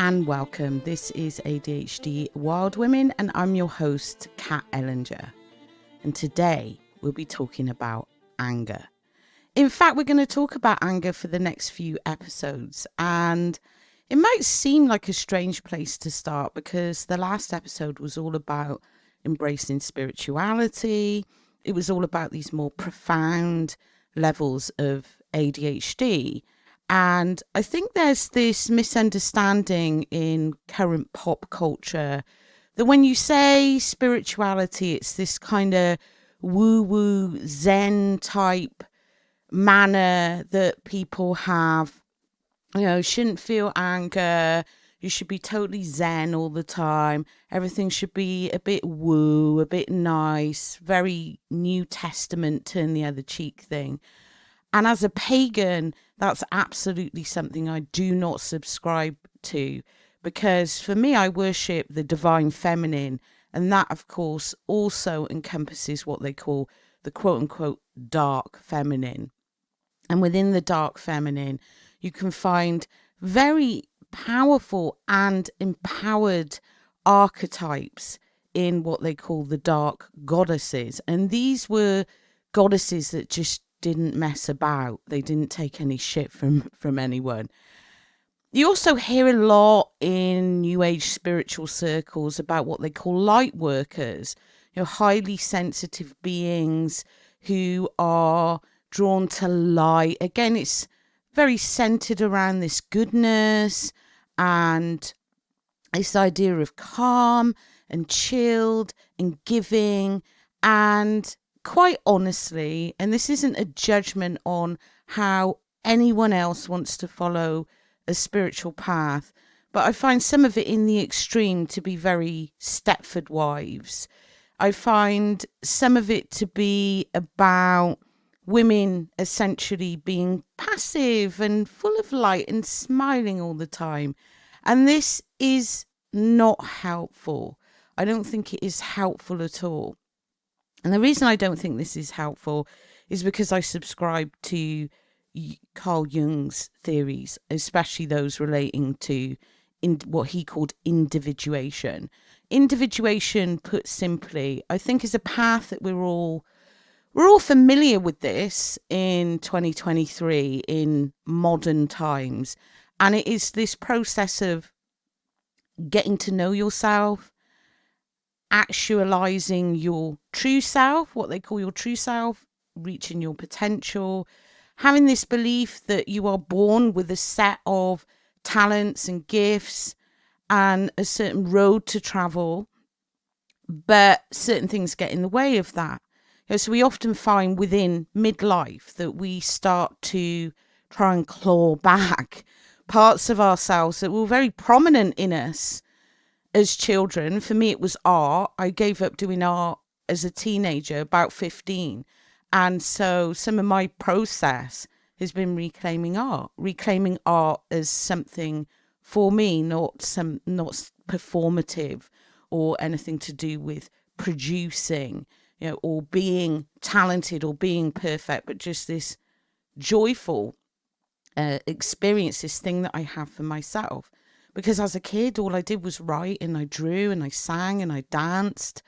and welcome. This is ADHD Wild Women and I'm your host, Kat Ellinger. And today we'll be talking about anger. In fact, we're going to talk about anger for the next few episodes, and it might seem like a strange place to start because the last episode was all about embracing spirituality. It was all about these more profound levels of ADHD. And I think there's this misunderstanding in current pop culture that when you say spirituality, it's this kind of woo-woo Zen type manner that people have. You know, shouldn't feel anger. You should be totally Zen all the time. Everything should be a bit woo, a bit nice, very New Testament, turn the other cheek thing. And as a pagan, that's absolutely something I do not subscribe to, because for me, I worship the divine feminine. And that, of course, also encompasses what they call the quote unquote dark feminine. And within the dark feminine, you can find very powerful and empowered archetypes in what they call the dark goddesses. And these were goddesses that just didn't mess about. They didn't take any shit from anyone. You also hear a lot in New Age spiritual circles about what they call light workers, you know, highly sensitive beings who are drawn to light. Again, it's very centered around this goodness and this idea of calm and chilled and giving. And quite honestly, and this isn't a judgment on how anyone else wants to follow a spiritual path, but I find some of it in the extreme to be very Stepford Wives. I find some of it to be about women essentially being passive and full of light and smiling all the time. And this is not helpful. I don't think it is helpful at all. And the reason I don't think this is helpful is because I subscribe to Carl Jung's theories, especially those relating to what he called individuation. Individuation, put simply, I think is a path that we're all familiar with this in 2023, in modern times. And it is this process of getting to know yourself, actualizing your true self, what they call your true self, reaching your potential, having this belief that you are born with a set of talents and gifts and a certain road to travel, but certain things get in the way of that. So we often find within midlife that we start to try and claw back parts of ourselves that were very prominent in us as children. For me, it was art. I gave up doing art as a teenager, about 15. And so some of my process has been reclaiming art as something for me, not performative or anything to do with producing, you know, or being talented or being perfect, but just this joyful experience, this thing that I have for myself. Because as a kid, all I did was write and I drew and I sang and I danced.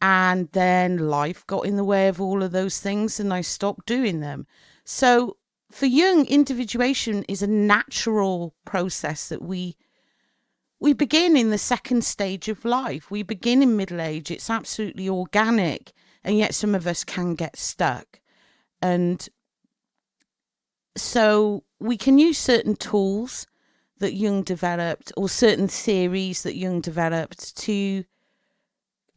And then life got in the way of all of those things and I stopped doing them. So for Jung, individuation is a natural process that we begin in the second stage of life. We begin in middle age. It's absolutely organic. And yet some of us can get stuck. And so we can use certain tools that Jung developed or certain theories that Jung developed to,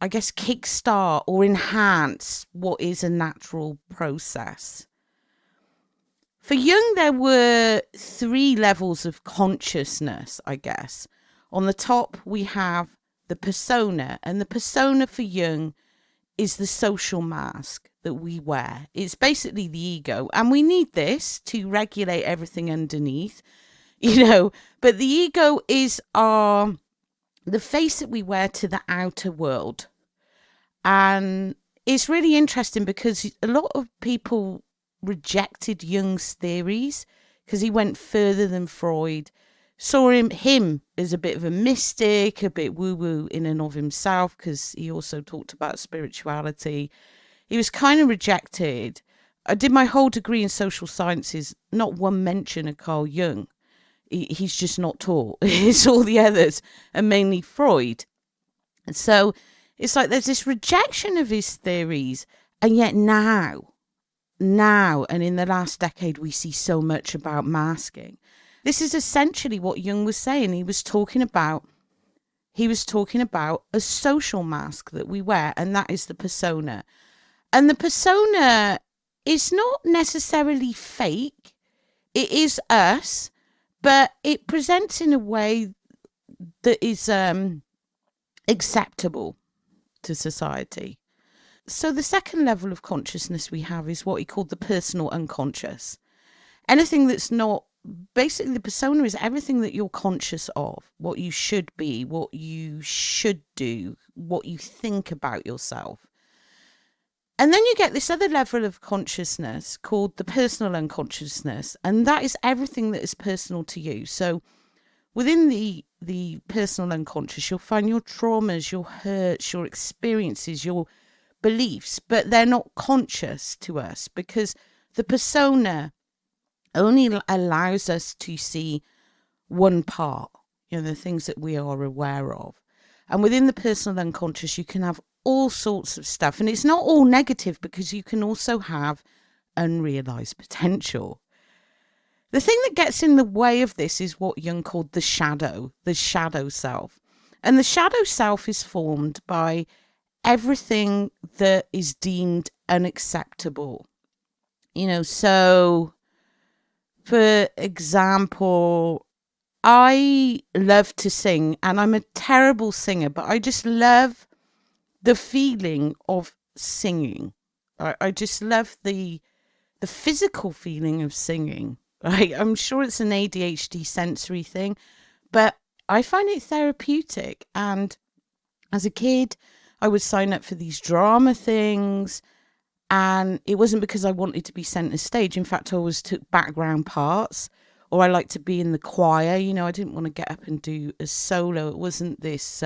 I guess, kickstart or enhance what is a natural process. For Jung, there were 3 levels of consciousness, I guess. On the top, we have the persona, and the persona for Jung is the social mask that we wear. It's basically the ego, and we need this to regulate everything underneath, you know, but the ego is the face that we wear to the outer world. And it's really interesting because a lot of people rejected Jung's theories because he went further than Freud, saw him is a bit of a mystic, a bit woo-woo in and of himself, because he also talked about spirituality. He was kind of rejected. I did my whole degree in social sciences, not one mention of Carl Jung. He's just not taught. It's all the others, and mainly Freud. And so it's like there's this rejection of his theories, and yet now, and in the last decade, we see so much about masking. This is essentially what Jung was saying. He was talking about a social mask that we wear, and that is the persona. And the persona is not necessarily fake. It is us, but it presents in a way that is acceptable to society. So the second level of consciousness we have is what he called the personal unconscious. Anything that's not, basically the persona is everything that you're conscious of, what you should be, what you should do, what you think about yourself. And then you get this other level of consciousness called the personal unconsciousness, and that is everything that is personal to you. So within the personal unconscious, you'll find your traumas, your hurts, your experiences, your beliefs, but they're not conscious to us because the persona only allows us to see one part, the things that we are aware of. And within the personal unconscious, you can have all sorts of stuff. And it's not all negative because you can also have unrealized potential. The thing that gets in the way of this is what Jung called the shadow self. And the shadow self is formed by everything that is deemed unacceptable. So for example, I love to sing and I'm a terrible singer, but I just love the feeling of singing. I just love the physical feeling of singing. Right? I'm sure it's an ADHD sensory thing, but I find it therapeutic. And as a kid, I would sign up for these drama things, and it wasn't because I wanted to be centre stage. In fact, I always took background parts, or I liked to be in the choir. I didn't want to get up and do a solo. It wasn't this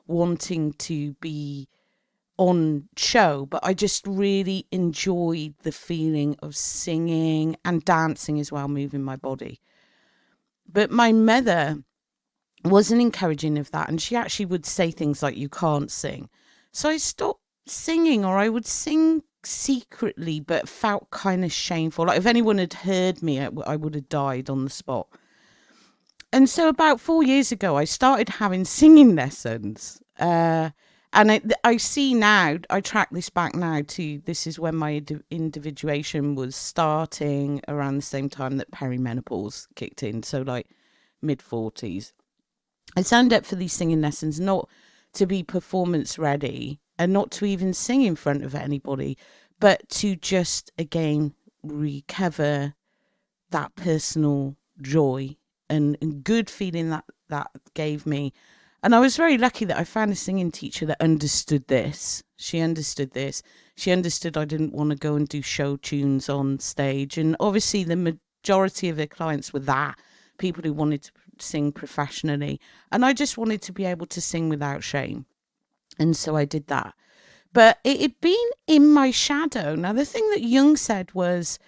wanting to be on show, but I just really enjoyed the feeling of singing and dancing as well, moving my body. But my mother wasn't encouraging of that, and she actually would say things like, you can't sing. So I stopped singing, or I would sing secretly but felt kind of shameful. Like if anyone had heard me, I would have died on the spot. And so about 4 years ago, I started having singing lessons. And I see now, I track this back now to, this is when my individuation was starting around the same time that perimenopause kicked in. So like mid-40s. I signed up for these singing lessons, not to be performance ready and not to even sing in front of anybody, but to just, again, recover that personal joy and good feeling that gave me. And I was very lucky that I found a singing teacher that understood this. She understood this. She understood I didn't want to go and do show tunes on stage. And obviously the majority of her clients were that, people who wanted to sing professionally. And I just wanted to be able to sing without shame. And so I did that. But it had been in my shadow. Now, the thing that Jung said was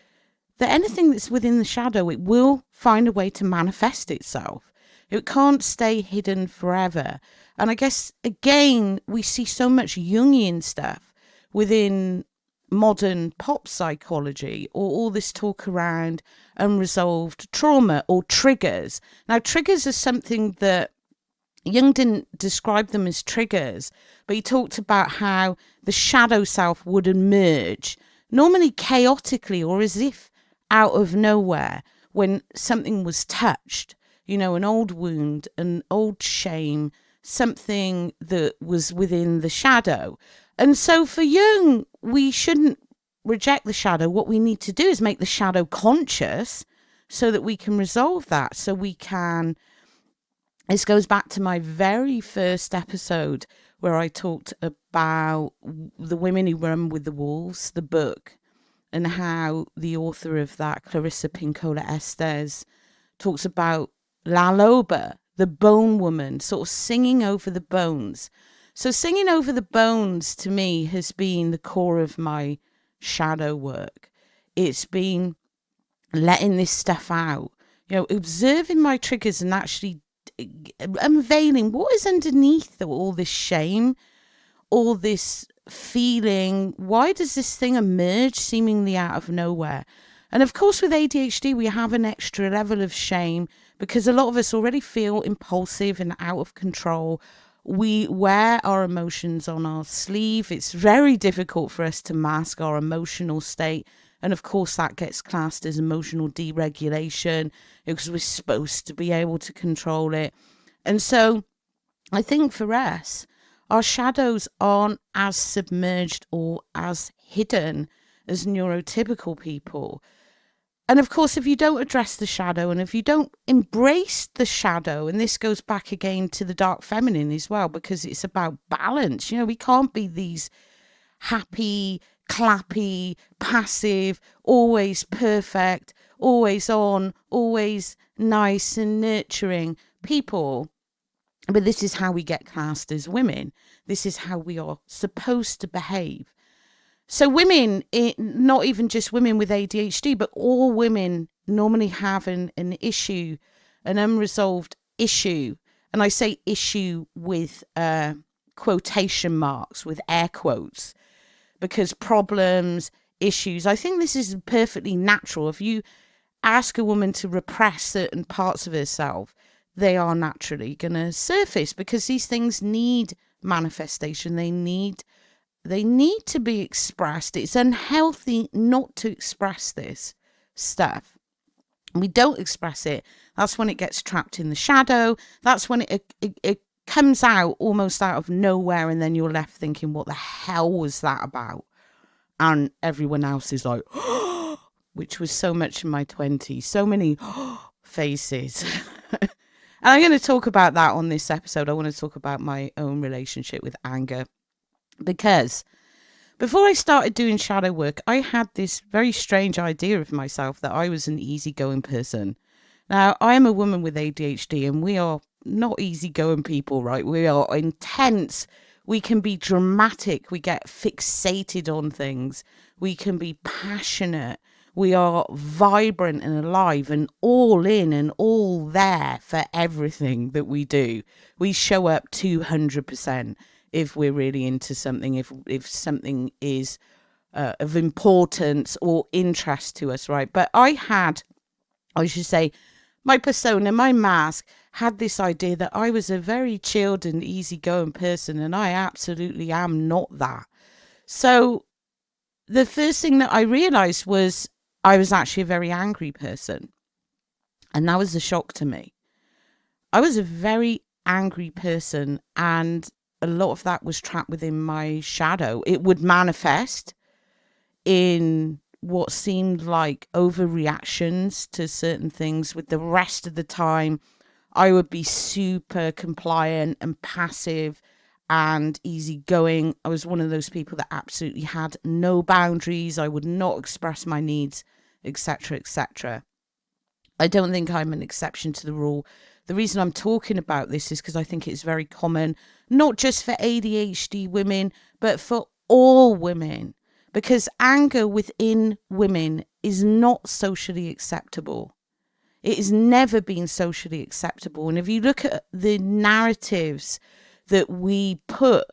that anything that's within the shadow, it will find a way to manifest itself. It can't stay hidden forever. And I guess, again, we see so much Jungian stuff within modern pop psychology, or all this talk around unresolved trauma or triggers. Now, triggers are something that Jung didn't describe them as triggers, but he talked about how the shadow self would emerge, normally chaotically or as if out of nowhere, when something was touched, an old wound, an old shame, something that was within the shadow. And so for Jung, we shouldn't reject the shadow. What we need to do is make the shadow conscious so that we can resolve that, so we can. This goes back to my very first episode where I talked about The Women Who Run with the Wolves, the book, and how the author of that, Clarissa Pinkola Estes, talks about La Loba, the bone woman, sort of singing over the bones. So singing over the bones to me has been the core of my shadow work. It's been letting this stuff out, observing my triggers and actually unveiling what is underneath all this shame, all this feeling. Why does this thing emerge seemingly out of nowhere? And of course, with ADHD, we have an extra level of shame because a lot of us already feel impulsive and out of control. We wear our emotions on our sleeve. It's very difficult for us to mask our emotional state. And of course, that gets classed as emotional deregulation because we're supposed to be able to control it. And so I think for us, our shadows aren't as submerged or as hidden as neurotypical people. And of course, if you don't address the shadow and if you don't embrace the shadow, and this goes back again to the dark feminine as well, because it's about balance. We can't be these happy, clappy, passive, always perfect, always on, always nice and nurturing people. But this is how we get classed as women. This is how we are supposed to behave. So women, not even just women with ADHD, but all women normally have an issue, an unresolved issue. And I say issue with quotation marks, with air quotes, because problems, issues, I think this is perfectly natural. If you ask a woman to repress certain parts of herself, they are naturally going to surface because these things need manifestation. They need to be expressed. It's unhealthy not to express this stuff. We don't express it. That's when it gets trapped in the shadow. That's when it comes out almost out of nowhere, and then you're left thinking, what the hell was that about? And everyone else is like, which was so much in my 20s, so many faces. And I'm going to talk about that on this episode. I want to talk about my own relationship with anger, because before I started doing shadow work, I had this very strange idea of myself that I was an easygoing person. Now, I am a woman with ADHD, and we are not easygoing people, right? We are intense. We can be dramatic. We get fixated on things. We can be passionate. We are vibrant and alive and all in and all there for everything that we do. We show up 200% if we're really into something, if something is of importance or interest to us, right? But I should say, my persona, my mask had this idea that I was a very chilled and easygoing person, and I absolutely am not that. So the first thing that I realized was I was actually a very angry person. And that was a shock to me. I was a very angry person, and a lot of that was trapped within my shadow. It would manifest in what seemed like overreactions to certain things. With the rest of the time, I would be super compliant and passive and easygoing. I was one of those people that absolutely had no boundaries. I would not express my needs, etc., etc. I don't think I'm an exception to the rule. The reason I'm talking about this is because I think it's very common, not just for ADHD women, but for all women, because anger within women is not socially acceptable. It has never been socially acceptable. And if you look at the narratives that we put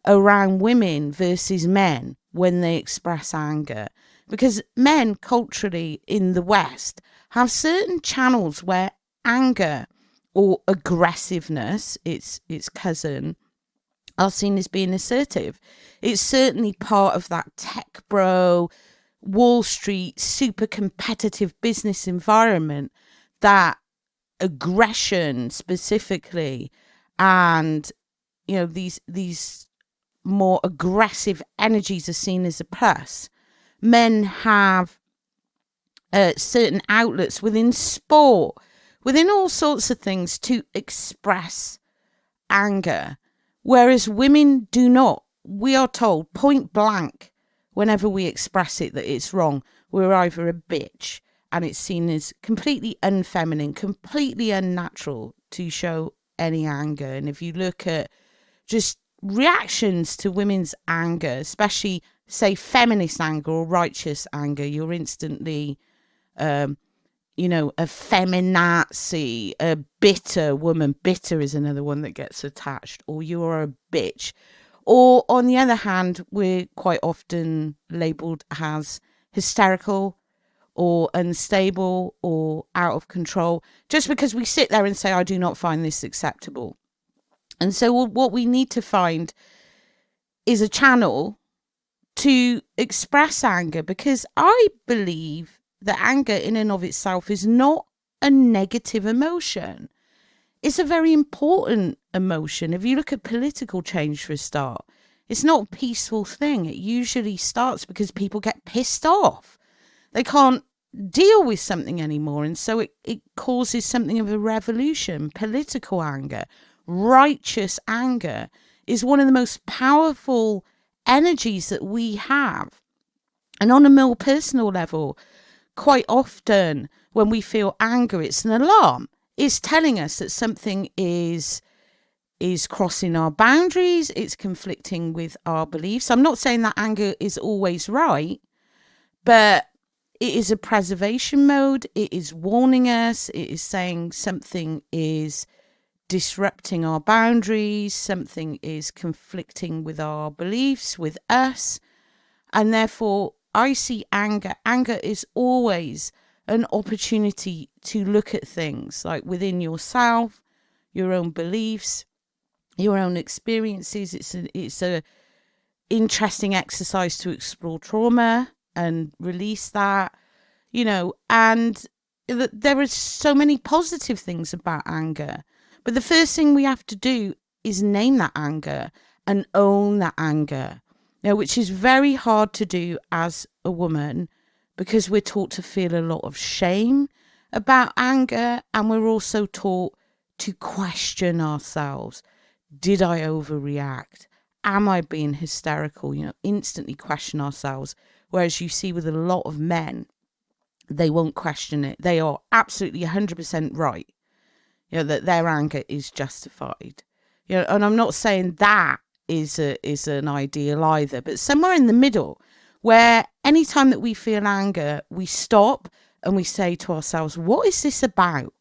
around women versus men when they express anger, because men culturally in the West have certain channels where anger or aggressiveness, its cousin, are seen as being assertive. It's certainly part of that tech bro, Wall Street, super competitive business environment, that aggression specifically, and these more aggressive energies are seen as a plus. Men have certain outlets within sport, within all sorts of things to express anger, whereas women do not. We are told point blank whenever we express it that it's wrong. We're either a bitch, and it's seen as completely unfeminine, completely unnatural to show any anger, and if you look at just reactions to women's anger, especially say feminist anger or righteous anger, you're instantly a feminazi, a bitter woman. Bitter is another one that gets attached, or you are a bitch. Or on the other hand, we're quite often labeled as hysterical or unstable or out of control, just because we sit there and say, I do not find this acceptable. And so what we need to find is a channel to express anger, because I believe that anger in and of itself is not a negative emotion. It's a very important emotion. If you look at political change for a start, it's not a peaceful thing. It usually starts because people get pissed off. They can't deal with something anymore. And so it causes something of a revolution. Political anger, righteous anger is one of the most powerful energies that we have. And on a more personal level, quite often when we feel anger, it's an alarm. It's telling us that something is crossing our boundaries. It's conflicting with our beliefs. I'm not saying that anger is always right, but it is a preservation mode. It is warning us. It is saying something is disrupting our boundaries. Something is conflicting with our beliefs, with us. And therefore, I see anger. Anger is always an opportunity to look at things like within yourself, your own beliefs, your own experiences. It's a interesting exercise to explore trauma and release that, and there are so many positive things about anger. But the first thing we have to do is name that anger and own that anger, which is very hard to do as a woman, because we're taught to feel a lot of shame about anger, and we're also taught to question ourselves. Did I overreact? Am I being hysterical? Instantly question ourselves. Whereas you see with a lot of men, they won't question it. They are absolutely 100% right, that their anger is justified. And I'm not saying that is an ideal either, but somewhere in the middle, where anytime that we feel anger, we stop and we say to ourselves, what is this about?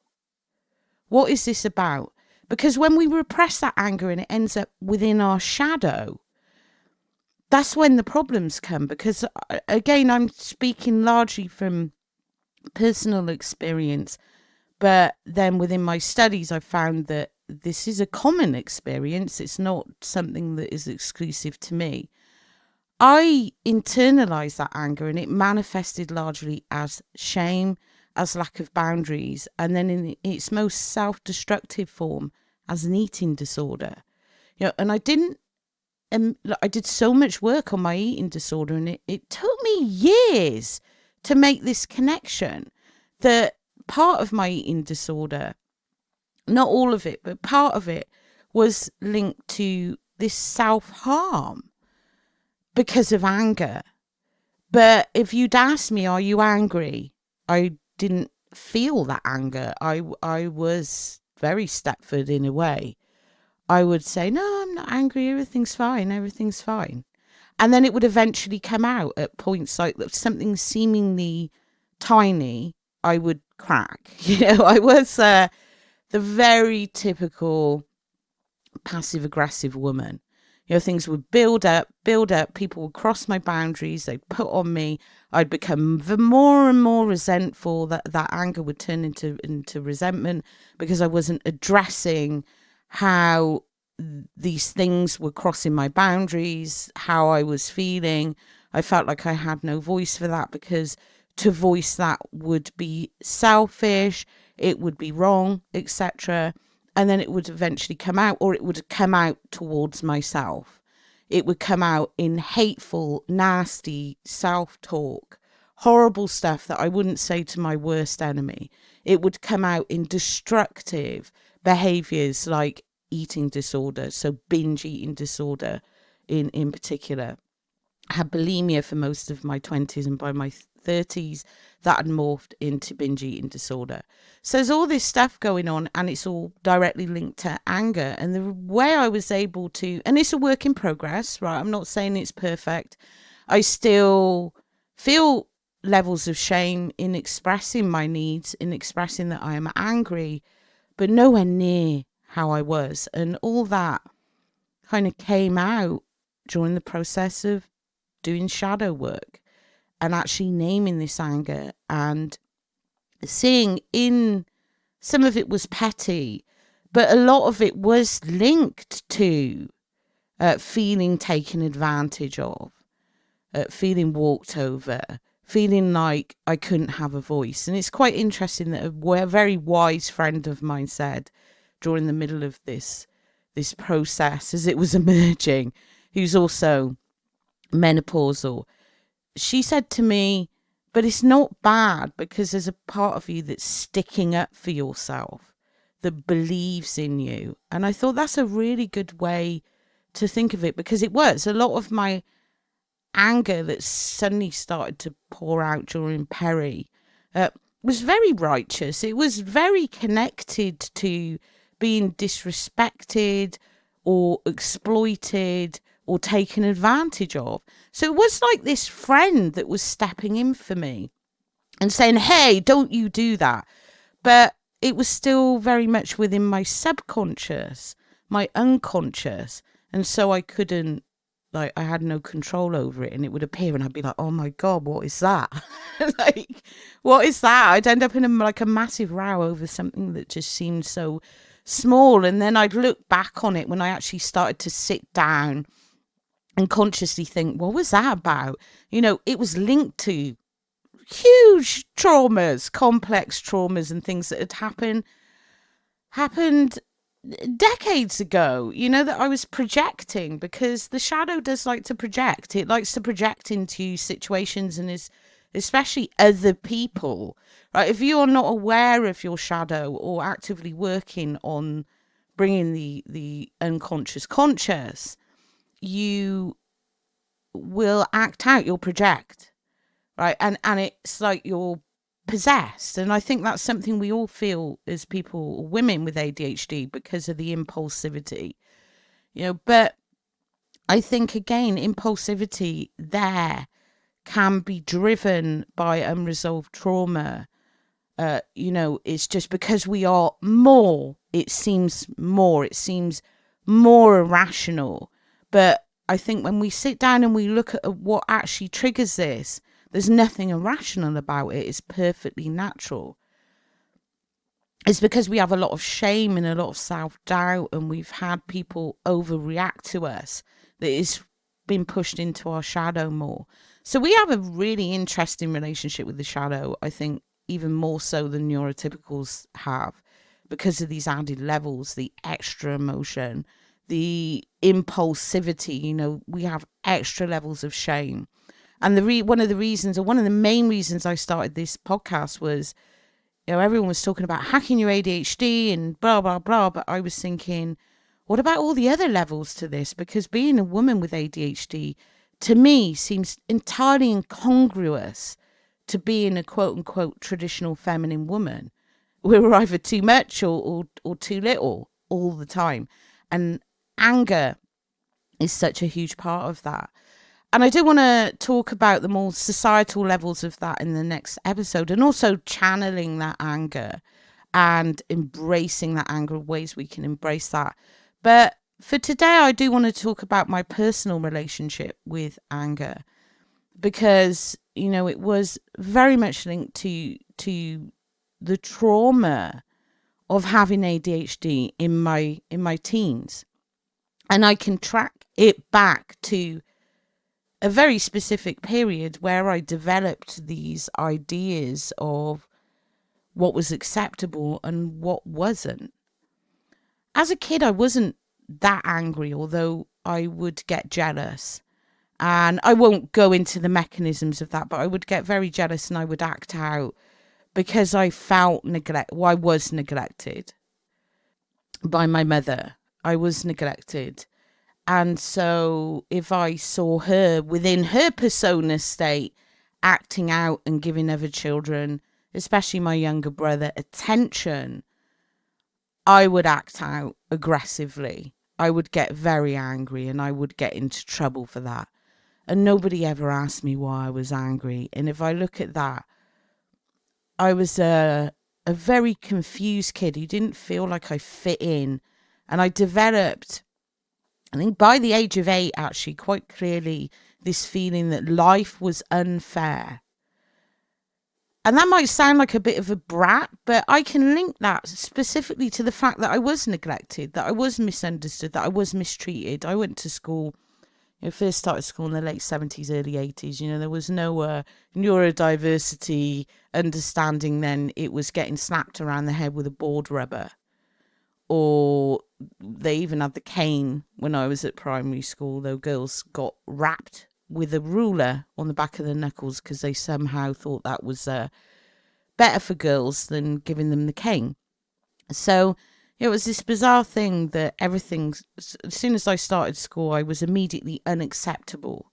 What is this about? Because when we repress that anger and it ends up within our shadow, that's when the problems come. Because again, I'm speaking largely from personal experience, but then within my studies, I found that this is a common experience. It's not something that is exclusive to me. I internalized that anger, and it manifested largely as shame, as lack of boundaries, and then in its most self-destructive form as an eating disorder. And I did so much work on my eating disorder, and it took me years to make this connection that part of my eating disorder, not all of it, but part of it was linked to this self-harm because of anger. But if you'd asked me, are you angry? I didn't feel that anger. I was very Stepford in a way. I would say, no, I'm not angry. Everything's fine. Everything's fine. And then it would eventually come out at points like something seemingly tiny, I would crack. I was the very typical passive aggressive woman. Things would build up. People would cross my boundaries. They'd put on me. I'd become more and more resentful. That anger would turn into resentment because I wasn't addressing how these things were crossing my boundaries, how I was feeling. I felt like I had no voice for that, because to voice that would be selfish, it would be wrong, etc. And then it would eventually come out, or it would come out towards myself. It would come out in hateful, nasty self-talk, horrible stuff that I wouldn't say to my worst enemy. It would come out in destructive behaviors like eating disorder, so binge eating disorder in particular. I had bulimia for most of my 20s, and by my 30s that had morphed into binge eating disorder. So there's all this stuff going on, and it's all directly linked to anger. And the way I was able to, and it's a work in progress, right? I'm not saying it's perfect. I still feel levels of shame in expressing my needs, in expressing that I am angry, but nowhere near how I was. And all that kind of came out during the process of doing shadow work and actually naming this anger and seeing in some of it was petty, but a lot of it was linked to feeling taken advantage of, feeling walked over, feeling like I couldn't have a voice. And it's quite interesting that a very wise friend of mine said during the middle of this process as it was emerging, who's also menopausal, she said to me, but it's not bad because there's a part of you that's sticking up for yourself, that believes in you. And I thought that's a really good way to think of it, because it was a lot of my anger that suddenly started to pour out during Peri was very righteous. It was very connected to being disrespected or exploited or taken advantage of. So it was like this friend that was stepping in for me and saying, hey, don't you do that. But it was still very much within my subconscious, my unconscious. And so I couldn't, I had no control over it, and it would appear and I'd be like, oh my God, what is that? Like, what is that? I'd end up in a massive row over something that just seemed so small. And then I'd look back on it when I actually started to sit down and consciously think, what was that about? It was linked to huge traumas, complex traumas and things that had happened decades ago, that I was projecting, because the shadow does like to project. It likes to project into situations and is especially other people, right? If you are not aware of your shadow or actively working on bringing the unconscious conscious, you will act out, you'll project, right? And it's like you're possessed. And I think that's something we all feel as people, women with ADHD, because of the impulsivity, but I think again, impulsivity there can be driven by unresolved trauma. It's just because we are more, it seems more irrational. But I think when we sit down and we look at what actually triggers this, there's nothing irrational about it. It's perfectly natural. It's because we have a lot of shame and a lot of self-doubt, and we've had people overreact to us that is been pushed into our shadow more. So we have a really interesting relationship with the shadow, I think, even more so than neurotypicals have, because of these added levels, the extra emotion, the impulsivity. We have extra levels of shame. And one of the main reasons I started this podcast was, everyone was talking about hacking your ADHD and blah, blah, blah. But I was thinking, what about all the other levels to this? Because being a woman with ADHD, to me, seems entirely incongruous to being a quote unquote traditional feminine woman. We're either too much or too little all the time. And anger is such a huge part of that. And I do want to talk about the more societal levels of that in the next episode, and also channeling that anger and embracing that anger, ways we can embrace that. But for today, I do want to talk about my personal relationship with anger, because, it was very much linked to the trauma of having ADHD in my teens. And I can track it back to a very specific period where I developed these ideas of what was acceptable and what wasn't. As a kid, I wasn't that angry, although I would get jealous. And I won't go into the mechanisms of that, but I would get very jealous and I would act out because I felt I was neglected by my mother. I was neglected. And so if I saw her within her persona state acting out and giving other children, especially my younger brother, attention, I would act out aggressively. I would get very angry and I would get into trouble for that. And nobody ever asked me why I was angry. And if I look at that, I was a very confused kid who didn't feel like I fit in. And I developed, I think by the age of 8, actually, quite clearly, this feeling that life was unfair. And that might sound like a bit of a brat, but I can link that specifically to the fact that I was neglected, that I was misunderstood, that I was mistreated. I went to school, first started school in the late 70s, early 80s. There was no neurodiversity understanding then. It was getting slapped around the head with a board rubber. Or they even had the cane when I was at primary school, though girls got rapped with a ruler on the back of their knuckles because they somehow thought that was better for girls than giving them the cane. So it was this bizarre thing that everything, as soon as I started school, I was immediately unacceptable.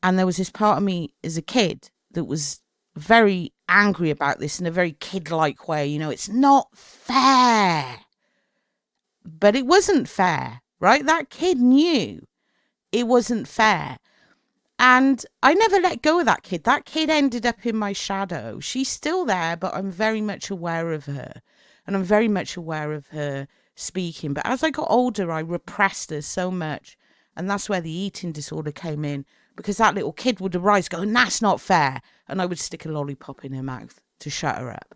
And there was this part of me as a kid that was very angry about this in a very kid-like way. It's not fair. But it wasn't fair, right? That kid knew it wasn't fair. And I never let go of that kid. That kid ended up in my shadow. She's still there, but I'm very much aware of her. And I'm very much aware of her speaking. But as I got older, I repressed her so much. And that's where the eating disorder came in. Because that little kid would arise going, that's not fair. And I would stick a lollipop in her mouth to shut her up.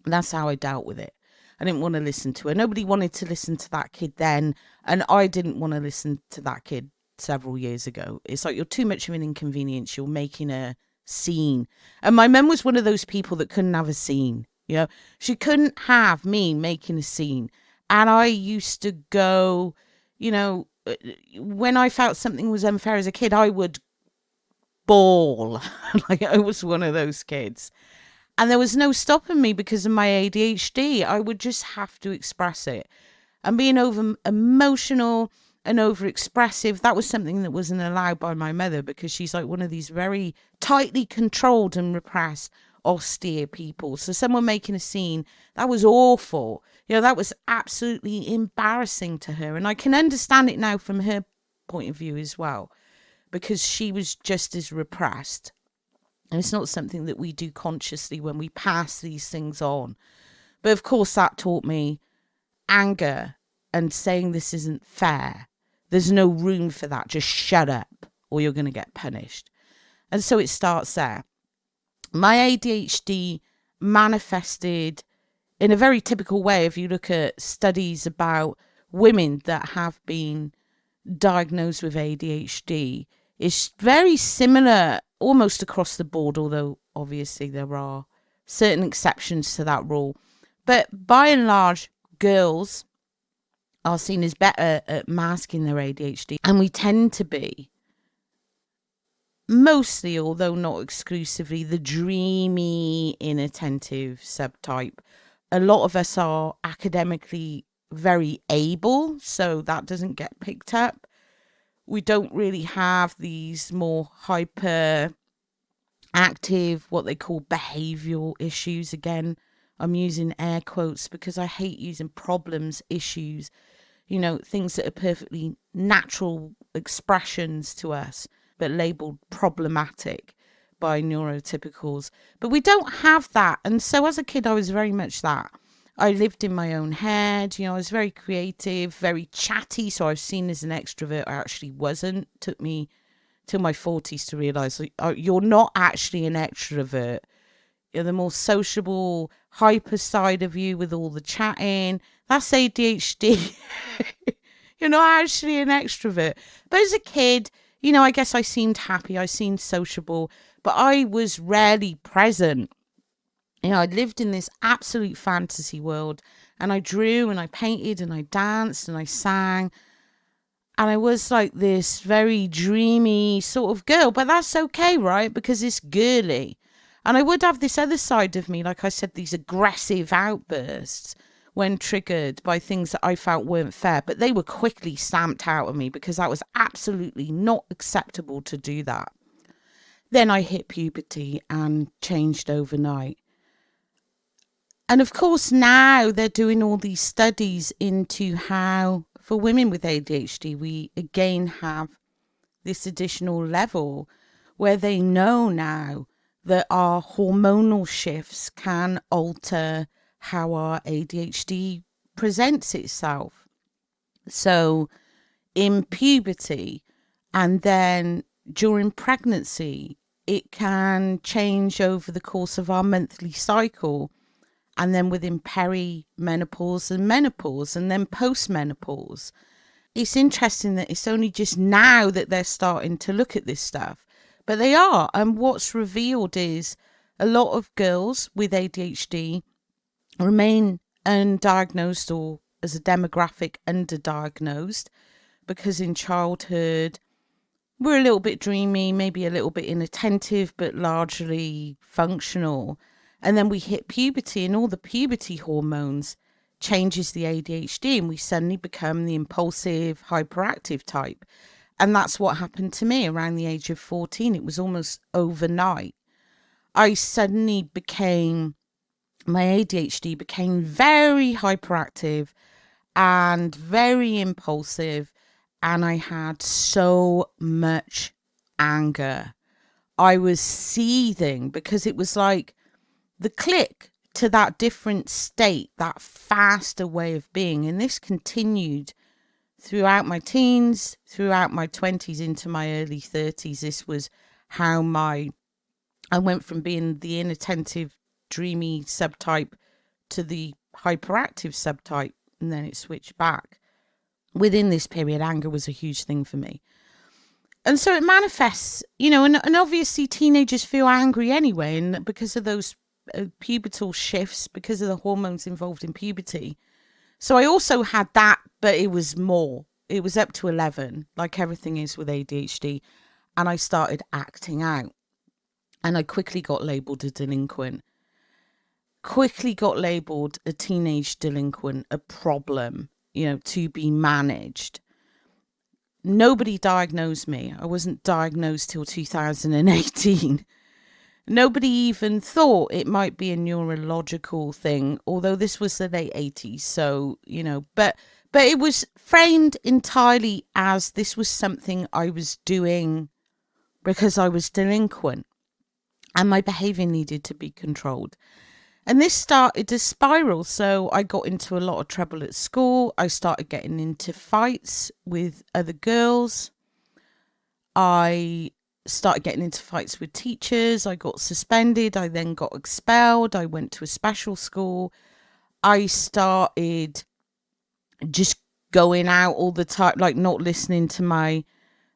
And that's how I dealt with it. I didn't want to listen to her. Nobody wanted to listen to that kid then. And I didn't want to listen to that kid several years ago. It's like, you're too much of an inconvenience. You're making a scene. And my mum was one of those people that couldn't have a scene. She couldn't have me making a scene. And I used to go, when I felt something was unfair as a kid, I would bawl. Like I was one of those kids. And there was no stopping me because of my ADHD. I would just have to express it. And being over emotional and over expressive, that was something that wasn't allowed by my mother, because she's like one of these very tightly controlled and repressed, austere people. So someone making a scene, that was awful. That was absolutely embarrassing to her. And I can understand it now from her point of view as well, because she was just as repressed. And it's not something that we do consciously when we pass these things on. But of course, that taught me anger and saying this isn't fair. There's no room for that. Just shut up or you're going to get punished. And so it starts there. My ADHD manifested in a very typical way. If you look at studies about women that have been diagnosed with ADHD, it's very similar almost across the board, although obviously there are certain exceptions to that rule. But by and large, girls are seen as better at masking their ADHD. And we tend to be mostly, although not exclusively, the dreamy, inattentive subtype. A lot of us are academically very able, so that doesn't get picked up. We don't really have these more hyper active, what they call behavioral issues. Again, I'm using air quotes because I hate using problems, issues, things that are perfectly natural expressions to us, but labeled problematic by neurotypicals. But we don't have that. And so as a kid, I was very much that. I lived in my own head. I was very creative, very chatty. So I was seen as an extrovert. I actually wasn't. Took me till my 40s to realise you're not actually an extrovert. You're the more sociable, hyper side of you with all the chatting. That's ADHD. You're not actually an extrovert. But as a kid, I guess I seemed happy. I seemed sociable. But I was rarely present. I lived in this absolute fantasy world, and I drew and I painted and I danced and I sang, and I was like this very dreamy sort of girl. But that's okay, right? Because it's girly. And I would have this other side of me, like I said, these aggressive outbursts when triggered by things that I felt weren't fair, but they were quickly stamped out of me because that was absolutely not acceptable to do that. Then I hit puberty and changed overnight. And of course, now they're doing all these studies into how, for women with ADHD, we again have this additional level where they know now that our hormonal shifts can alter how our ADHD presents itself. So in puberty and then during pregnancy, it can change over the course of our monthly cycle, and then within perimenopause and menopause, and then postmenopause. It's interesting that it's only just now that they're starting to look at this stuff, but they are. And what's revealed is a lot of girls with ADHD remain undiagnosed, or as a demographic underdiagnosed, because in childhood we're a little bit dreamy, maybe a little bit inattentive, but largely functional. And then we hit puberty, and all the puberty hormones changes the ADHD, and we suddenly become the impulsive, hyperactive type. And that's what happened to me around the age of 14. It was almost overnight. I suddenly my ADHD became very hyperactive and very impulsive, and I had so much anger. I was seething because it was like the click to that different state, that faster way of being. And this continued throughout my teens, throughout my 20s, into my early 30s. This was how I went from being the inattentive, dreamy subtype to the hyperactive subtype, and then it switched back. Within this period, anger was a huge thing for me. And so it manifests, and obviously teenagers feel angry anyway, and because of those pubertal shifts, because of the hormones involved in puberty. So I also had that, but it was more. It was up to 11, like everything is with ADHD. And I started acting out. And I quickly got labelled a delinquent. Quickly got labelled a teenage delinquent, a problem, to be managed. Nobody diagnosed me. I wasn't diagnosed till 2018. Nobody even thought it might be a neurological thing, although this was the late 80s. So, but it was framed entirely as this was something I was doing because I was delinquent and my behaviour needed to be controlled. And this started to spiral. So I got into a lot of trouble at school. I started getting into fights with other girls. I started getting into fights with teachers. I got suspended. I then got expelled. I went to a special school. I started just going out all the time, like not listening to my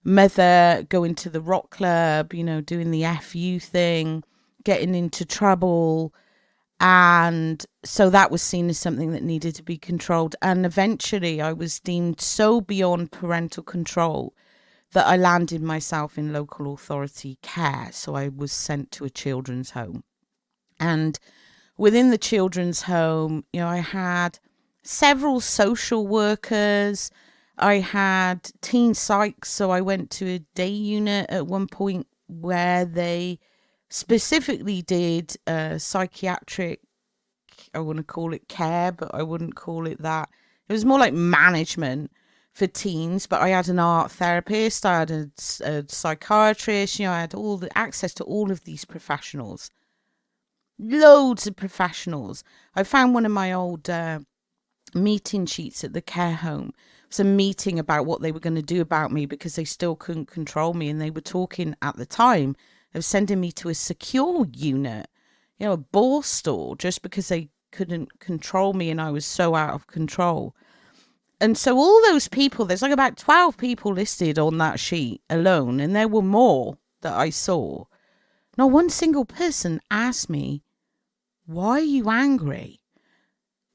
mother, going to the rock club, doing the FU thing, getting into trouble. And so that was seen as something that needed to be controlled. And eventually I was deemed so beyond parental control that I landed myself in local authority care. So I was sent to a children's home. And within the children's home, I had several social workers. I had teen psychs. So I went to a day unit at one point where they specifically did psychiatric, I want to call it care, but I wouldn't call it that. It was more like management for teens, but I had an art therapist, I had a psychiatrist, I had all the access to all of these professionals. Loads of professionals. I found one of my old meeting sheets at the care home. It was a meeting about what they were going to do about me because they still couldn't control me, and they were talking at the time of sending me to a secure unit, a ball store, just because they couldn't control me and I was so out of control. And so all those people, there's like about 12 people listed on that sheet alone, and there were more that I saw. Not one single person asked me, why are you angry?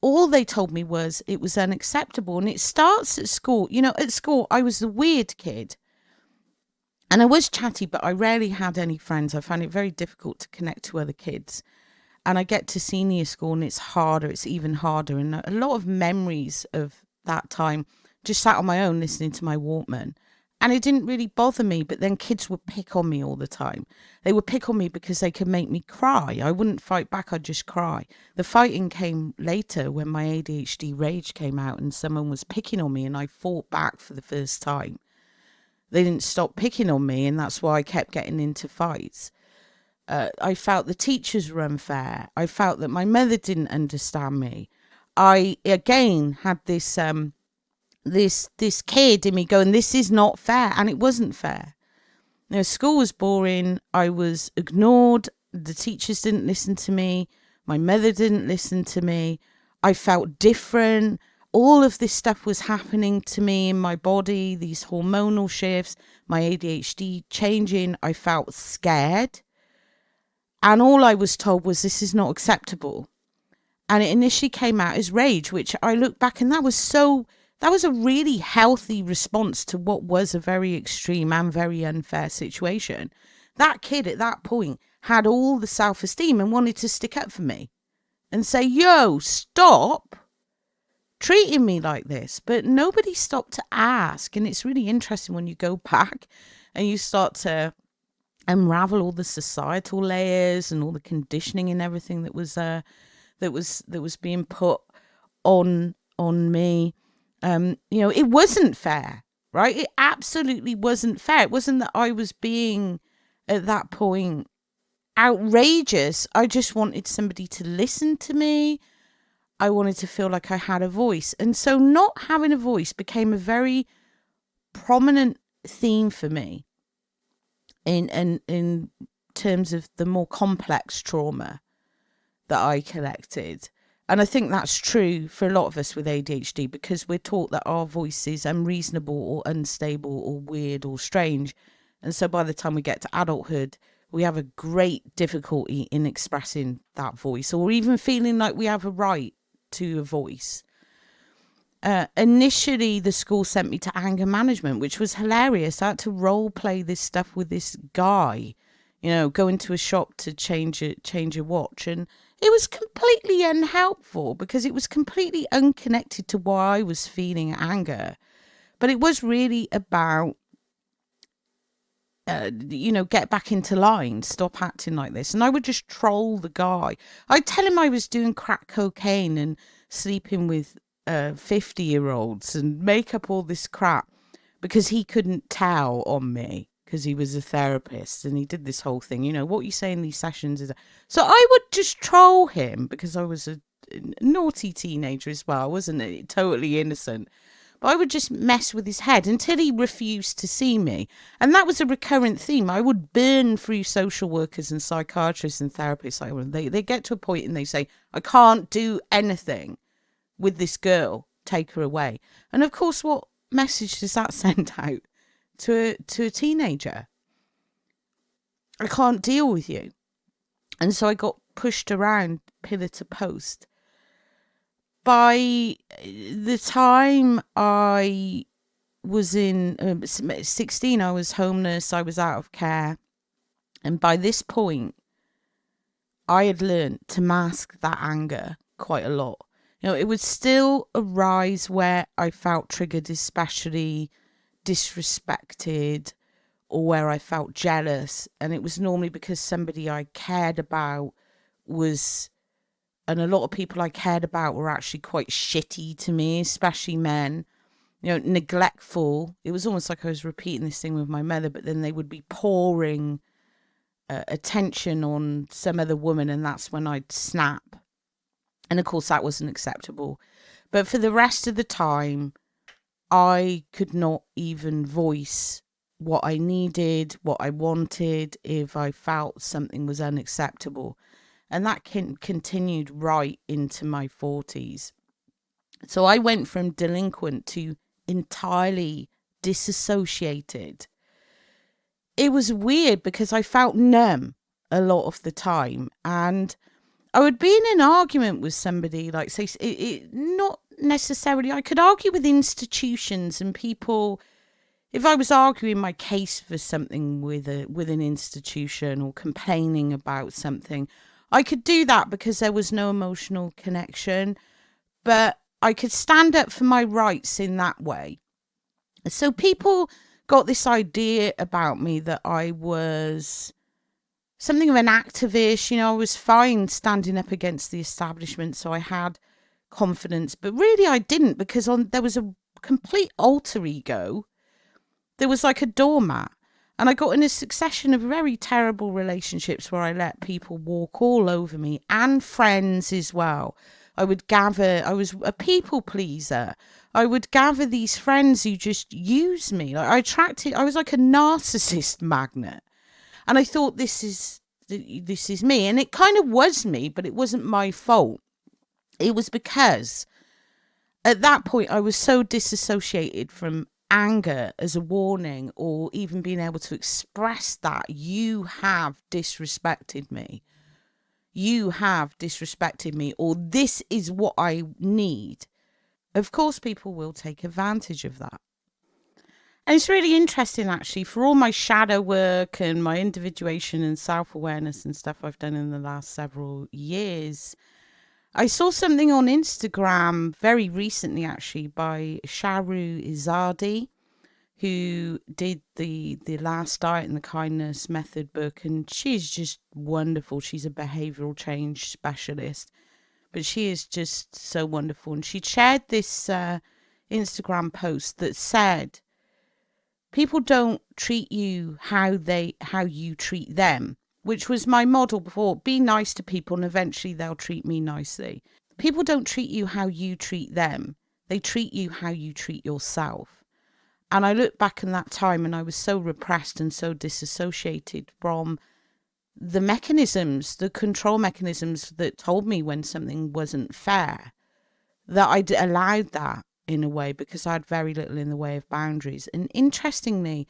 All they told me was it was unacceptable. And it starts at school. At school, I was the weird kid. And I was chatty, but I rarely had any friends. I found it very difficult to connect to other kids. And I get to senior school and it's harder. It's even harder. And a lot of memories of that time just sat on my own listening to my Walkman. And it didn't really bother me, but then kids would pick on me all the time. They would pick on me because they could make me cry. I wouldn't fight back, I'd just cry. The fighting came later when my ADHD rage came out and someone was picking on me and I fought back for the first time. They didn't stop picking on me, and that's why I kept getting into fights. I felt the teachers were unfair. I felt that my mother didn't understand me. I, again, had this this kid in me going, this is not fair, and it wasn't fair. You know, school was boring. I was ignored. The teachers didn't listen to me. My mother didn't listen to me. I felt different. All of this stuff was happening to me in my body, these hormonal shifts, my ADHD changing. I felt scared. And all I was told was, this is not acceptable. And it initially came out as rage, which I look back and that was a really healthy response to what was a very extreme and very unfair situation. That kid at that point had all the self-esteem and wanted to stick up for me and say, yo, stop treating me like this. But nobody stopped to ask. And it's really interesting when you go back and you start to unravel all the societal layers and all the conditioning and everything that was being put on me. It wasn't fair, right? It absolutely wasn't fair. It wasn't that I was being at that point outrageous. I just wanted somebody to listen to me. I wanted to feel like I had a voice. And so not having a voice became a very prominent theme for me in terms of the more complex trauma that I collected. And I think that's true for a lot of us with ADHD, because we're taught that our voice is unreasonable or unstable or weird or strange. And so by the time we get to adulthood, we have a great difficulty in expressing that voice, or even feeling like we have a right to a voice. Initially, the school sent me to anger management, which was hilarious. I had to role play this stuff with this guy, go into a shop to change a watch. And it was completely unhelpful because it was completely unconnected to why I was feeling anger. But it was really about, get back into line, stop acting like this. And I would just troll the guy. I'd tell him I was doing crack cocaine and sleeping with 50-year-olds and make up all this crap because he couldn't tell on me because he was a therapist and he did this whole thing. What you say in these sessions is... So I would just troll him because I was a naughty teenager as well. I wasn't totally innocent. But I would just mess with his head until he refused to see me. And that was a recurrent theme. I would burn through social workers and psychiatrists and therapists. They get to a point and they say, I can't do anything with this girl. Take her away. And of course, what message does that send out to a teenager? I can't deal with you. And so I got pushed around pillar to post. By the time I was in 16, I was homeless, I was out of care. And by this point, I had learned to mask that anger quite a lot. It would still arise where I felt triggered, especially disrespected, or where I felt jealous. And it was normally because somebody I cared about was... And a lot of people I cared about were actually quite shitty to me, especially men, neglectful. It was almost like I was repeating this thing with my mother, but then they would be pouring attention on some other woman, and that's when I'd snap. And of course, that wasn't acceptable. But for the rest of the time, I could not even voice what I needed, what I wanted, if I felt something was unacceptable. And that continued right into my 40s. So I went from delinquent to entirely disassociated. It was weird because I felt numb a lot of the time. And I would be in an argument with somebody, like, say, not necessarily, I could argue with institutions and people. If I was arguing my case for something with an institution or complaining about something, I could do that because there was no emotional connection, but I could stand up for my rights in that way. So people got this idea about me that I was something of an activist. You know, I was fine standing up against the establishment, so I had confidence, but really I didn't, because there was a complete alter ego. There was like a doormat. And I got in a succession of very terrible relationships where I let people walk all over me, and friends as well. I was a people pleaser. I would gather these friends who just used me. Like I was like a narcissist magnet. And I thought, this is me. And it kind of was me, but it wasn't my fault. It was because at that point I was so disassociated from anger as a warning, or even being able to express that you have disrespected me. You have disrespected me, or this is what I need. Of course, people will take advantage of that. And it's really interesting, actually, for all my shadow work and my individuation and self-awareness and stuff I've done in the last several years. I saw something on Instagram very recently, actually, by Sharu Izadi, who did the Last Diet and the Kindness Method book. And she's just wonderful. She's a behavioral change specialist, but she is just so wonderful. And she shared this Instagram post that said, people don't treat you how you treat them, which was my model before. Be nice to people and eventually they'll treat me nicely. People don't treat you how you treat them. They treat you how you treat yourself. And I look back in that time and I was so repressed and so disassociated from the mechanisms, the control mechanisms that told me when something wasn't fair, that I allowed that in a way, because I had very little in the way of boundaries. And interestingly,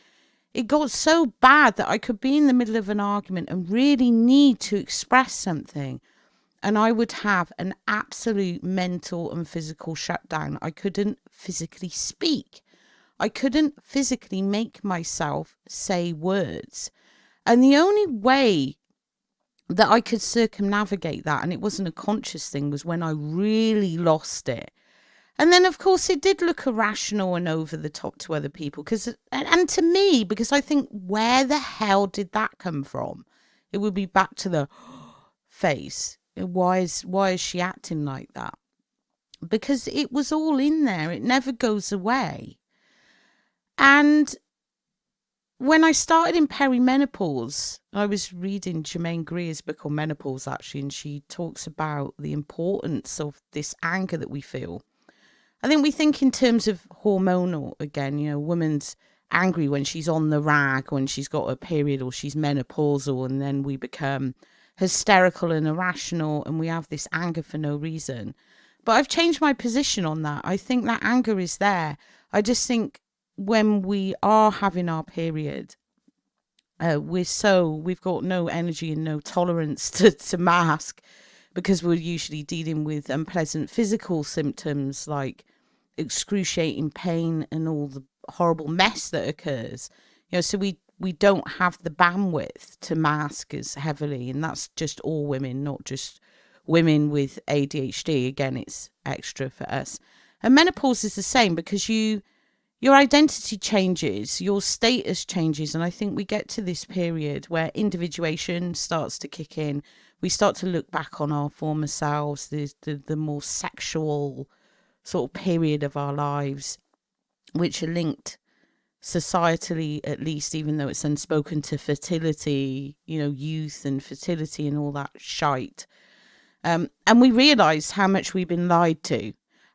it got so bad that I could be in the middle of an argument and really need to express something, and I would have an absolute mental and physical shutdown. I couldn't physically speak. I couldn't physically make myself say words. And the only way that I could circumnavigate that, and it wasn't a conscious thing, was when I really lost it. And then, of course, it did look irrational and over the top to other people, and to me, because I think, where the hell did that come from? It would be back to the face. Why is she acting like that? Because it was all in there. It never goes away. And when I started in perimenopause, I was reading Germaine Greer's book on menopause, actually, and she talks about the importance of this anger that we feel. I think we think in terms of hormonal again. You know, a woman's angry when she's on the rag, when she's got a period, or she's menopausal, and then we become hysterical and irrational, and we have this anger for no reason. But I've changed my position on that. I think that anger is there. I just think when we are having our period, we've got no energy and no tolerance to mask, because we're usually dealing with unpleasant physical symptoms like excruciating pain and all the horrible mess that occurs. You know, so we don't have the bandwidth to mask as heavily, and that's just all women, not just women with ADHD. Again, it's extra for us. And menopause is the same, because your identity changes, your status changes, and I think we get to this period where individuation starts to kick in. We start to look back on our former selves, the more sexual sort of period of our lives, which are linked societally, at least, even though it's unspoken, to fertility, you know, youth and fertility and all that shite. And we realise how much we've been lied to.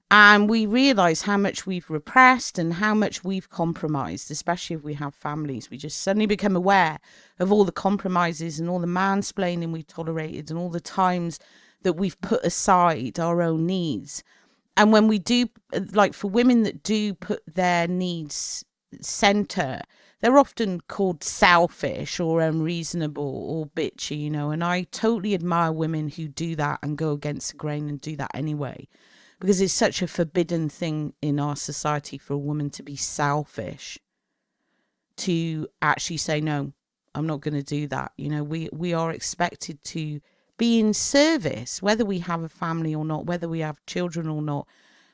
And we realise how much we've repressed and how much we've compromised, especially if we have families. We just suddenly become aware of all the compromises and all the mansplaining we've tolerated and all the times that we've put aside our own needs. And when we do, like for women that do put their needs center, they're often called selfish or unreasonable or bitchy, you know. And I totally admire women who do that and go against the grain and do that anyway, because it's such a forbidden thing in our society for a woman to be selfish, to actually say, no, I'm not going to do that. You know, we are expected to be in service, whether we have a family or not, whether we have children or not.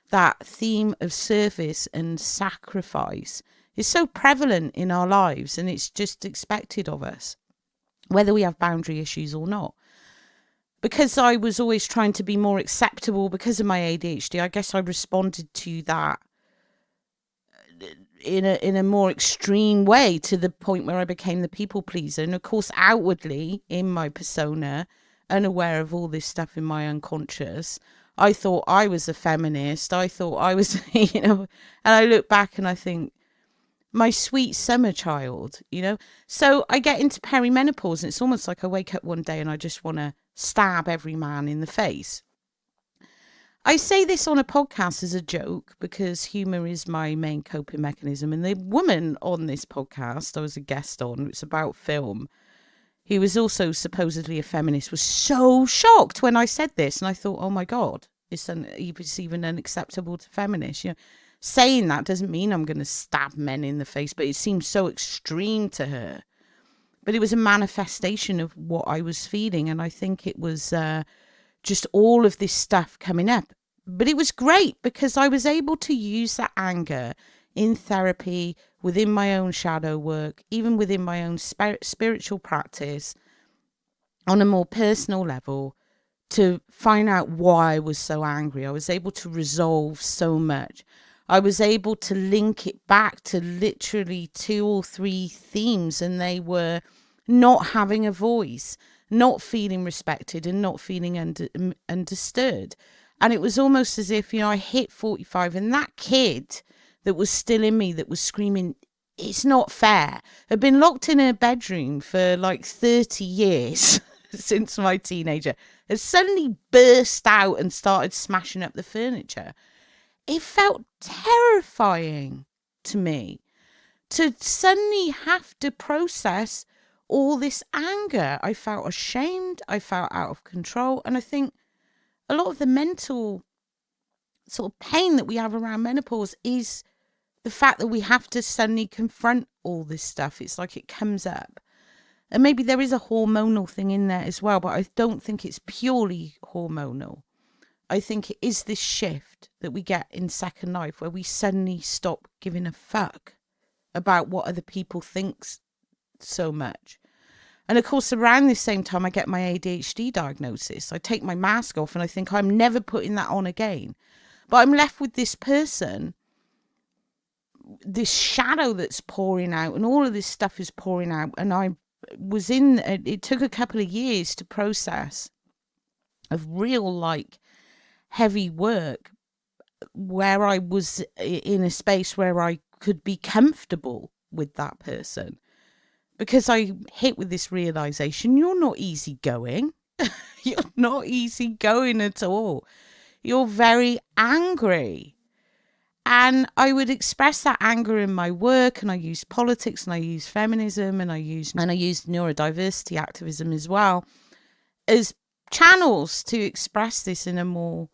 That theme of service and sacrifice is so prevalent in our lives, and it's just expected of us, whether we have boundary issues or not. Because I was always trying to be more acceptable because of my ADHD, I guess I responded to that in a more extreme way, to the point where I became the people pleaser. And of course, outwardly in my persona, unaware of all this stuff in my unconscious, I thought I was a feminist. I thought I was, and I look back and I think, my sweet summer child, So I get into perimenopause, and it's almost like I wake up one day and I just want to stab every man in the face. I say this on a podcast as a joke because humor is my main coping mechanism. And the woman on this podcast I was a guest on, it's about film, who was also supposedly a feminist, was so shocked when I said this. And I thought, oh my God, it's even unacceptable to feminists. Saying that doesn't mean I'm going to stab men in the face, but it seemed so extreme to her. But it was a manifestation of what I was feeling. And I think it was just all of this stuff coming up. But it was great because I was able to use that anger in therapy, within my own shadow work, even within my own spiritual practice, on a more personal level, to find out why I was so angry. I was able to resolve so much. I was able to link it back to literally 2 or 3 themes, and they were not having a voice, not feeling respected, and not feeling understood. And it was almost as if, I hit 45, and that kid that was still in me, that was screaming, it's not fair, had been locked in a bedroom for like 30 years since my teenager, has suddenly burst out and started smashing up the furniture. It felt terrifying to me to suddenly have to process all this anger. I felt ashamed. I felt out of control. And I think a lot of the mental sort of pain that we have around menopause is the fact that we have to suddenly confront all this stuff. It's like it comes up. And maybe there is a hormonal thing in there as well, but I don't think it's purely hormonal. I think it is this shift that we get in second life where we suddenly stop giving a fuck about what other people think so much. And of course, around this same time, I get my ADHD diagnosis. I take my mask off and I think I'm never putting that on again. But I'm left with this person, this shadow that's pouring out, and all of this stuff is pouring out. And it took a couple of years to process, of real heavy work, where I was in a space where I could be comfortable with that person. Because I hit with this realization, you're not easygoing. You're not easygoing at all. You're very angry. And I would express that anger in my work, and I use politics, and I use feminism, and I use neurodiversity activism as well, as channels to express this in a more,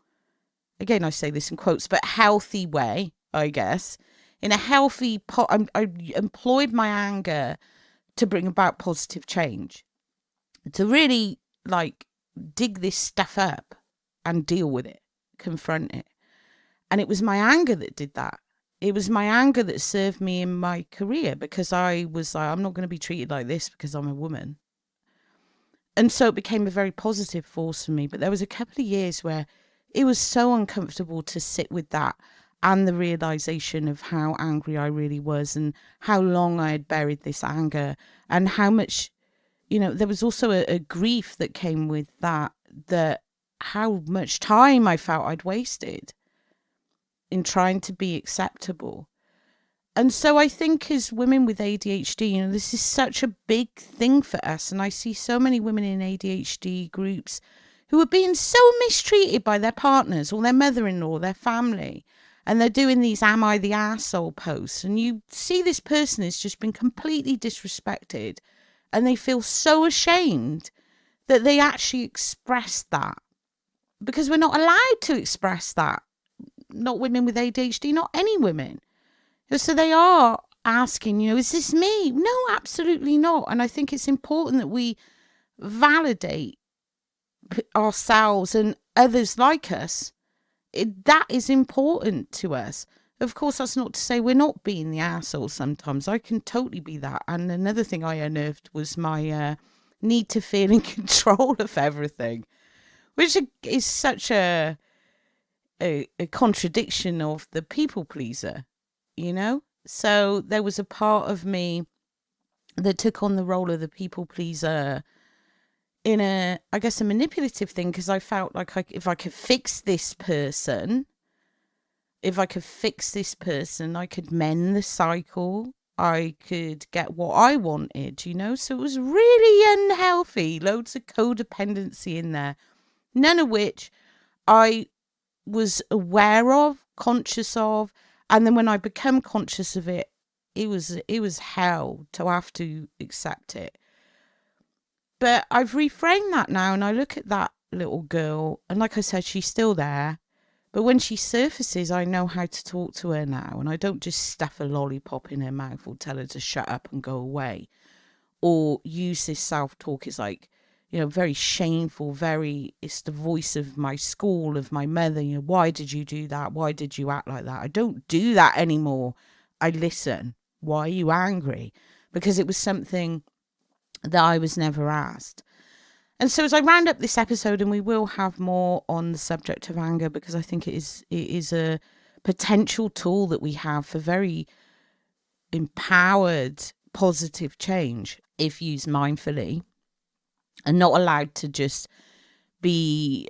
again, I say this in quotes, but healthy way, I guess. In a healthy, I employed my anger to bring about positive change, to really dig this stuff up and deal with it, confront it. And it was my anger that did that. It was my anger that served me in my career, because I was like, I'm not going to be treated like this because I'm a woman. And so it became a very positive force for me. But there was a couple of years where it was so uncomfortable to sit with that, and the realization of how angry I really was, and how long I had buried this anger, and how much, there was also a grief that came with that how much time I felt I'd wasted in trying to be acceptable. And so I think as women with ADHD, this is such a big thing for us. And I see so many women in ADHD groups who are being so mistreated by their partners or their mother-in-law, their family. And they're doing these "am I the arsehole" posts. And you see this person has just been completely disrespected. And they feel so ashamed that they actually express that. Because we're not allowed to express that. Not women with ADHD, not any women. So they are asking, is this me? No, absolutely not. And I think it's important that we validate ourselves and others like us. That is important to us. Of course, that's not to say we're not being the asshole sometimes. I can totally be that. And another thing I unearthed was my need to feel in control of everything, which is such a contradiction of the people pleaser, you know? So there was a part of me that took on the role of the people pleaser in I guess, a manipulative thing, because I felt like if I could fix this person, I could mend the cycle. I could get what I wanted, you know? So it was really unhealthy. Loads of codependency in there. None of which I was aware of, conscious of. And then when I became conscious of it, it was hell to have to accept it. But I've reframed that now, and I look at that little girl, and like I said, she's still there. But when she surfaces, I know how to talk to her now. And I don't just stuff a lollipop in her mouth or tell her to shut up and go away. Or use this self-talk as like, you know, very shameful, it's the voice of my school, of my mother. You know, why did you do that? Why did you act like that? I don't do that anymore. I listen. Why are you angry? Because it was something that I was never asked. And so as I round up this episode, and we will have more on the subject of anger, because I think it is a potential tool that we have for very empowered, positive change if used mindfully and not allowed to just be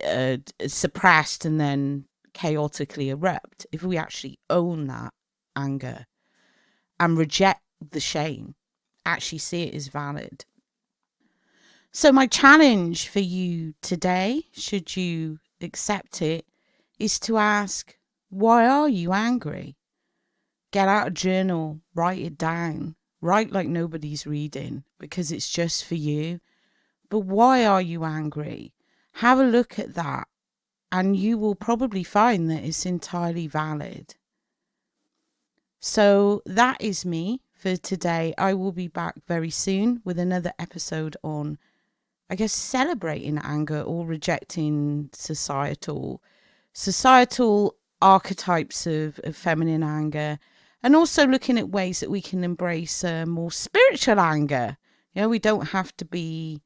suppressed and then chaotically erupt. If we actually own that anger and reject the shame, actually see it as valid. So my challenge for you today, should you accept it, is to ask, why are you angry? Get out a journal, write it down, write like nobody's reading, because it's just for you. But why are you angry? Have a look at that, and you will probably find that it's entirely valid. So that is me for today. I will be back very soon with another episode on, I guess, celebrating anger or rejecting societal archetypes of feminine anger, and also looking at ways that we can embrace more spiritual anger. You know, we don't have to be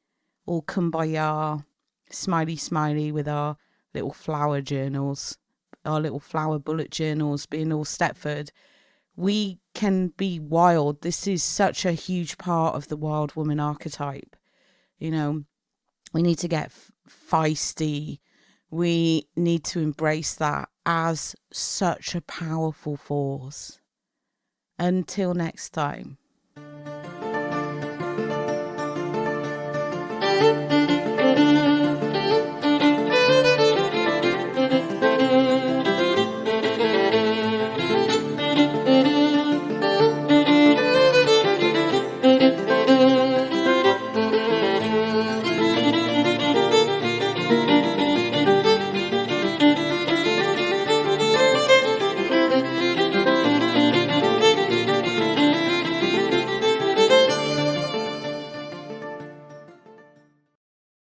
all kumbaya, smiley with our little flower journals, our little flower bullet journals, being all Stepford. We can be wild. This is such a huge part of the wild woman archetype. You know, we need to get feisty. We need to embrace that as such a powerful force. Until next time.